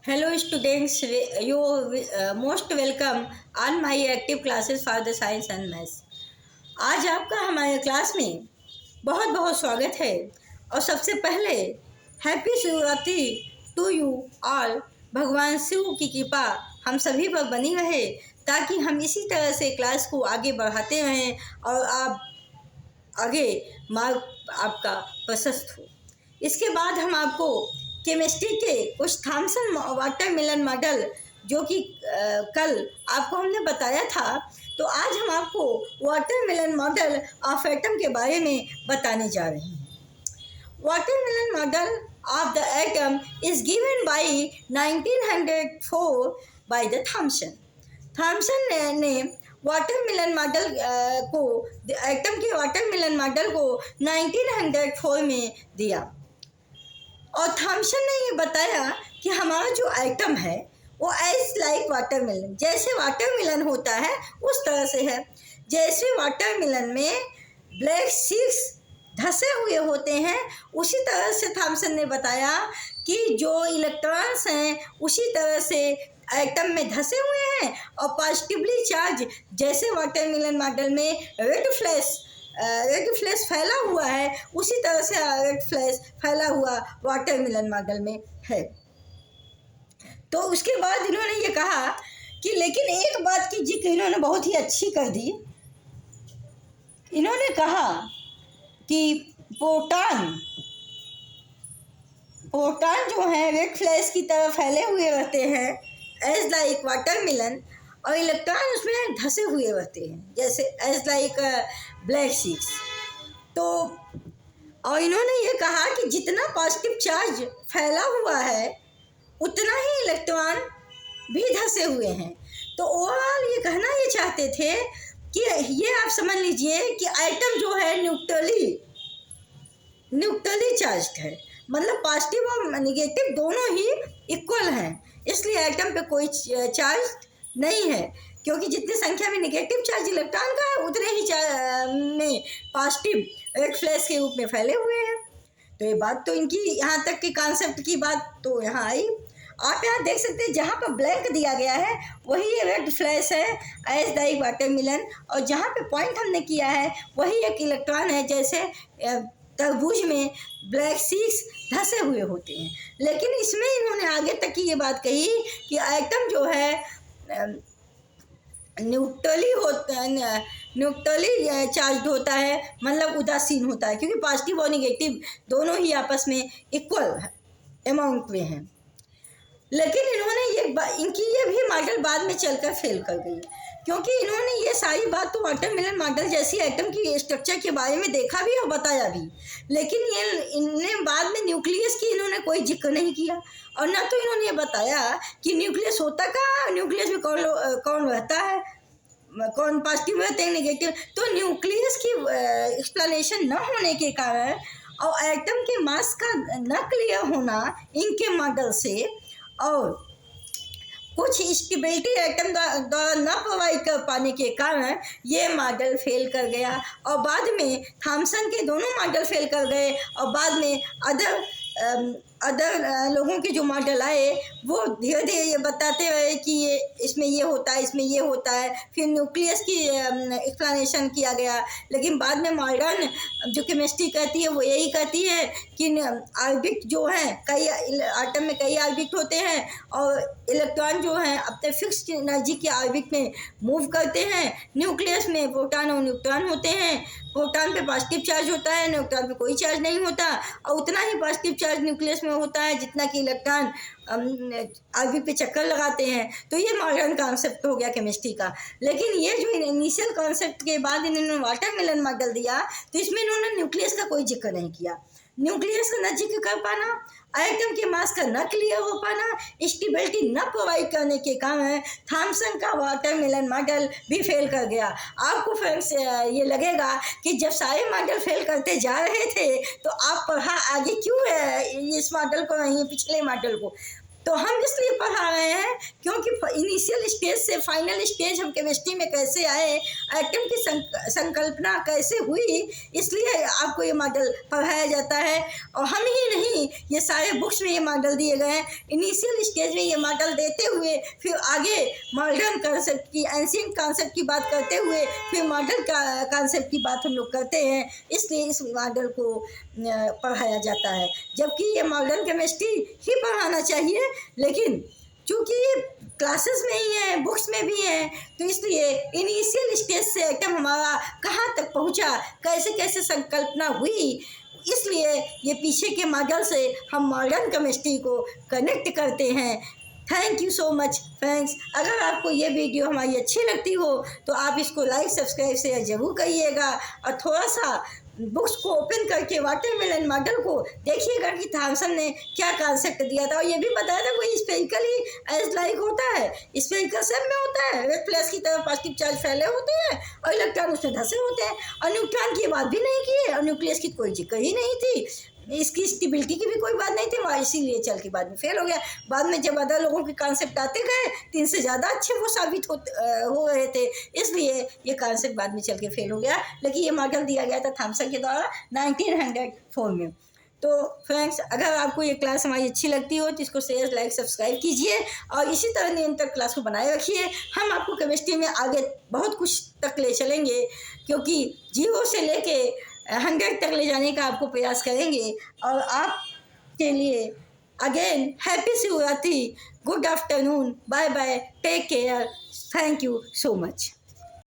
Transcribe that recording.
Hello students, you most welcome on my active classes for the science and maths। आज आपका हमारे class में बहुत बहुत स्वागत है और सबसे पहले happy Shivratri to you all. भगवान शिव की कृपा हम सभी पर बनी रहे ताकि हम इसी तरह से क्लास को आगे बढ़ाते रहें और आप आगे मार्ग आपका प्रशस्त हो। इसके बाद हम आपको केमिस्ट्री के कुछ थॉमसन वाटरमेलन मॉडल जो कि कल आपको हमने बताया था, तो आज हम आपको वाटरमेलन मॉडल ऑफ एटम के बारे में बताने जा रहे हैं। Watermelon model of the atom is given by 1904 by the Thomson ने वाटरमेलन मॉडल को एटम के वाटरमेलन मॉडल को 1904 में दिया और थॉमसन ने ये बताया कि हमारा जो एटम है वो एज लाइक वाटरमेलन, जैसे वाटरमेलन होता है उस तरह से है। जैसे वाटरमेलन में ब्लैक सीड्स धसे हुए होते हैं, उसी तरह से थॉमसन ने बताया कि जो इलेक्ट्रॉन्स हैं उसी तरह से एटम में धसे हुए हैं और पॉजिटिवली चार्ज जैसे वाटरमेलन मॉडल में रेड फ्लैश फैला हुआ है, उसी तरह से रेड फ्लैश फैला हुआ वाटरमेलन मॉडल में है। तो उसके बाद इन्होंने ये कहा कि लेकिन एक बात की जिक्र इन्होंने बहुत ही अच्छी कर दी। इन्होंने कहा कि प्रोटॉन जो है रेड फ्लैश की तरह फैले हुए रहते हैं एज लाइक वाटरमेलन, और इलेक्ट्रॉन उसमें धसे हुए रहते हैं जैसे एज लाइक ब्लैक सीड्स। तो और इन्होंने ये कहा कि जितना पॉजिटिव चार्ज फैला हुआ है उतना ही इलेक्ट्रॉन भी धसे हुए हैं। तो ओवरऑल ये कहना ये चाहते थे कि ये आप समझ लीजिए कि एटम जो है न्यूट्रली चार्ज्ड है, मतलब पॉजिटिव और निगेटिव दोनों ही इक्वल हैं, इसलिए एटम पे कोई चार्ज नहीं है, क्योंकि जितनी संख्या में निगेटिव चार्ज इलेक्ट्रॉन का है उतने ही में पॉजिटिव रेड फ्लैश के रूप में फैले हुए हैं। तो ये बात तो इनकी यहाँ तक की कॉन्सेप्ट की बात तो यहाँ आई। आप यहाँ देख सकते हैं जहाँ पर ब्लैंक दिया गया है वही ये रेड फ्लैश है एज लाइक वाटरमेलन, और जहाँ पे पॉइंट हमने किया है वही एक इलेक्ट्रॉन है जैसे तरबूज में ब्लैक सीड्स धसे हुए होते हैं। लेकिन इसमें इन्होंने आगे तक की ये बात कही कि एटम जो है न्यूट्रली चार्ज होता है, मतलब उदासीन होता है, क्योंकि पॉजिटिव और निगेटिव दोनों ही आपस में इक्वल अमाउंट में हैं। लेकिन इन्होंने इनकी ये भी मॉडल बाद में चलकर फेल कर गई, क्योंकि इन्होंने ये सारी बात तो वाटरमेलन मॉडल जैसी एटम की स्ट्रक्चर के बारे में देखा भी और बताया भी, लेकिन इनने बाद में न्यूक्लियस की इन्होंने कोई जिक्र नहीं किया, और ना तो इन्होंने ये बताया कि न्यूक्लियस होता कहाँ, न्यूक्लियस में कौन रहता है, कौन पॉजिटिव रहते हैं निगेटिव। तो न्यूक्लियस की एक्सप्लेनेशन न होने के कारण और एटम के मास का न क्लियर होना इनके मॉडल से, और कुछ स्टेबिलिटी एटम द्वारा न प्रोवाइड कर पाने के कारण ये मॉडल फेल कर गया, और बाद में थॉमसन के दोनों मॉडल फेल कर गए, और बाद में अदर लोगों के जो मॉडल आए वो धीरे धीरे ये बताते रहे कि ये इसमें ये होता है, इसमें ये होता है, फिर न्यूक्लियस की एक्सप्लेनेशन किया गया। लेकिन बाद में मॉडर्न जो केमिस्ट्री कहती है वो यही कहती है कि ऑर्बिट जो है कई एटम में कई ऑर्बिट होते हैं, और इलेक्ट्रॉन जो हैं अपने फिक्स्ड एनर्जी के ऑर्बिट में मूव करते हैं। न्यूक्लियस में प्रोटॉन और न्यूट्रॉन होते हैं, प्रोटॉन पे पॉजिटिव चार्ज होता है, न्यूट्रॉन पे कोई चार्ज नहीं होता, और उतना ही पॉजिटिव चार्ज न्यूक्लियस में होता है जितना कि इलेक्ट्रॉन ऑर्बिट पे चक्कर लगाते हैं। तो ये मॉडर्न कॉन्सेप्ट हो गया केमिस्ट्री का। लेकिन ये जो इनिशियल कॉन्सेप्ट के बाद इन्होंने वाटरमेलन मॉडल दिया, तो इसमें इन्होंने न्यूक्लियस का कोई जिक्र नहीं किया। न्यूक्लियस का न जिक्र कर पाना, एटम के मास का न क्लियर हो पाना, स्टेबिलिटी न प्रोवाइड करने के कारण थॉमसन का वाटरमेलन मॉडल भी फेल कर गया। आपको फ्रेंड्स ये लगेगा कि जब सारे मॉडल फेल करते जा रहे थे तो आप पढ़ा आगे क्यों है इस मॉडल को नहीं पिछले मॉडल को। तो हम इसलिए पढ़ा रहे हैं क्योंकि इनिशियल स्टेज से फाइनल स्टेज हम केमिस्ट्री में कैसे आए, एटम की संकल्पना कैसे हुई, इसलिए आपको ये मॉडल पढ़ाया जाता है। और हम ही नहीं, ये सारे बुक्स में ये मॉडल दिए गए हैं। इनिशियल स्टेज में ये मॉडल देते हुए फिर आगे मॉडर्न कॉन्सेप्ट की, एंशिएंट कॉन्सेप्ट की बात करते हुए फिर मॉडर्न कॉन्सेप्ट की बात हम लोग करते हैं, इसलिए इस मॉडल को पढ़ाया जाता है। जबकि ये मॉडर्न केमिस्ट्री ही पढ़ाना चाहिए, लेकिन चूँकि क्लासेस में ही है, बुक्स में भी है, तो इसलिए इनिशियल स्टेज से एटम हमारा कहाँ तक पहुँचा, कैसे कैसे संकल्पना हुई, इसलिए ये पीछे के मॉडल से हम मॉडर्न केमिस्ट्री को कनेक्ट करते हैं। Thank you so much friends. अगर आपको ये वीडियो हमारी अच्छी लगती हो तो आप इसको लाइक, सब्सक्राइब, शेयर जरूर करिएगा, और थोड़ा सा बुक्स को ओपन करके वाटरमेलन मॉडल को देखिएगा कि थॉमसन ने क्या कॉन्सेप्ट दिया था। और ये भी बताया था कोई स्फेरिकली एज लाइक होता है, स्फेरिकल शेप में होता है, रेड प्लस की तरफ पॉजिटिव चार्ज फैले होते हैं और इलेक्ट्रॉन उसमें धंसे होते हैं। और न्यूट्रॉन की बात भी नहीं की है, और न्यूक्लियस की कोई जिक्र ही नहीं थी, इसकी स्टेबिलिटी की भी कोई बात नहीं थी, वहाँ इसीलिए चल के बाद में फेल हो गया। बाद में जब अदर लोगों के कॉन्सेप्ट आते गए तो इनसे ज़्यादा अच्छे वो साबित हो रहे थे, इसलिए ये कॉन्सेप्ट बाद में चल के फेल हो गया। लेकिन ये मॉडल दिया गया था थॉमसन के द्वारा 1904 में। तो फ्रेंड्स, अगर आपको ये क्लास हमारी अच्छी लगती हो तो इसको शेयर, लाइक, सब्सक्राइब कीजिए, और इसी तरह निरंतर क्लास को बनाए रखिए। हम आपको केमिस्ट्री में आगे बहुत कुछ तक ले चलेंगे, क्योंकि 0 से लेके 100 तक ले जाने का आपको प्रयास करेंगे। और आपके लिए again happy Shivratri, good afternoon, bye bye, take care, thank you so much.